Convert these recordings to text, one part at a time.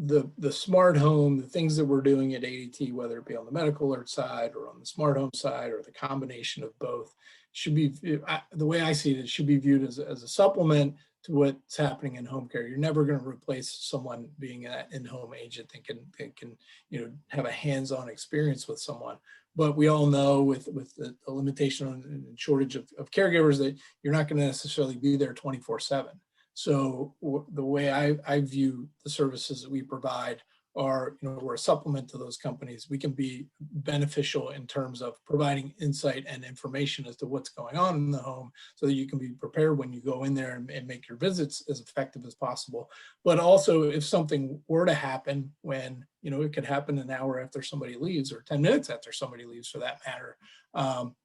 the smart home, the things that we're doing at ADT, whether it be on the medical alert side or on the smart home side or the combination of both, should be, the way I see it, it should be viewed as a supplement to what's happening in home care. You're never going to replace someone being an in-home agent that can have a hands-on experience with someone. But we all know with the limitation and shortage of caregivers that you're not going to necessarily be there 24/7. So the way I view the services that we provide are, we're a supplement to those companies. We can be beneficial in terms of providing insight and information as to what's going on in the home so that you can be prepared when you go in there and make your visits as effective as possible. But also if something were to happen when, it could happen an hour after somebody leaves or 10 minutes after somebody leaves for that matter,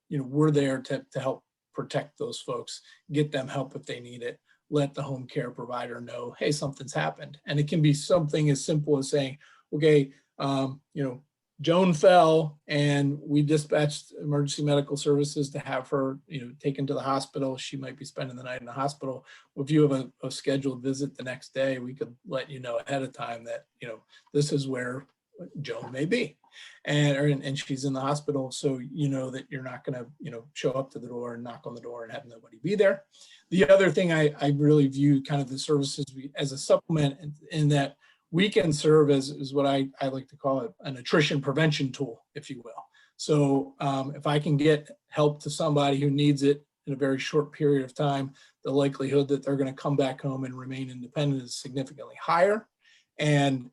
we're there to help protect those folks, get them help if they need it. Let the home care provider know, hey, something's happened. And it can be something as simple as saying, okay, Joan fell and we dispatched emergency medical services to have her, taken to the hospital. She might be spending the night in the hospital. Well, if you have a scheduled visit the next day, we could let you know ahead of time that, this is where Joan may be. And she's in the hospital, so that you're not going to show up to the door and knock on the door and have nobody be there. The other thing I really view kind of the services as a supplement in that we can serve as what I like to call it, an attrition prevention tool, if you will. So if I can get help to somebody who needs it in a very short period of time, the likelihood that they're going to come back home and remain independent is significantly higher. And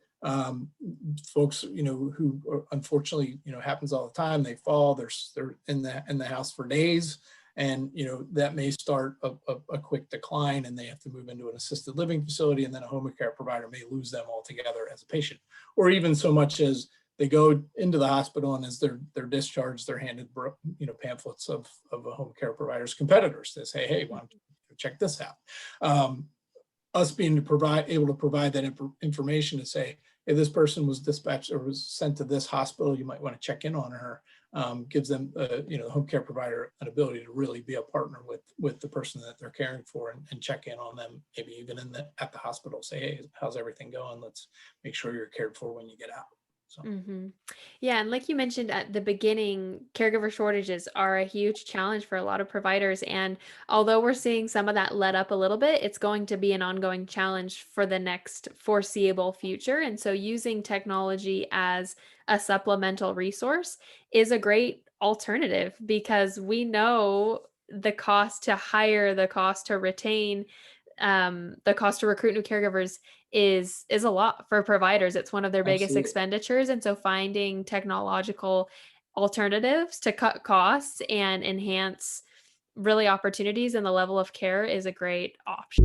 folks, who unfortunately, happens all the time, they fall, they're in the house for days, and that may start a quick decline, and they have to move into an assisted living facility, and then a home care provider may lose them altogether as a patient, or even so much as they go into the hospital and as they're discharged, they're handed pamphlets of a home care provider's competitors that say, hey, why don't you check this out? Us being able to provide that information to say, hey, this person was dispatched or was sent to this hospital, you might want to check in on her, gives them, the home care provider an ability to really be a partner with the person that they're caring for and check in on them, maybe even at the hospital, say, hey, how's everything going? Let's make sure you're cared for when you get out. So. Yeah. And like you mentioned at the beginning, caregiver shortages are a huge challenge for a lot of providers. And although we're seeing some of that let up a little bit, it's going to be an ongoing challenge for the next foreseeable future. And so using technology as a supplemental resource is a great alternative because we know the cost to hire, the cost to retain, the cost to recruit new caregivers is a lot for providers. It's one of their biggest Absolutely. expenditures, and so finding technological alternatives to cut costs and enhance really opportunities and the level of care is a great option.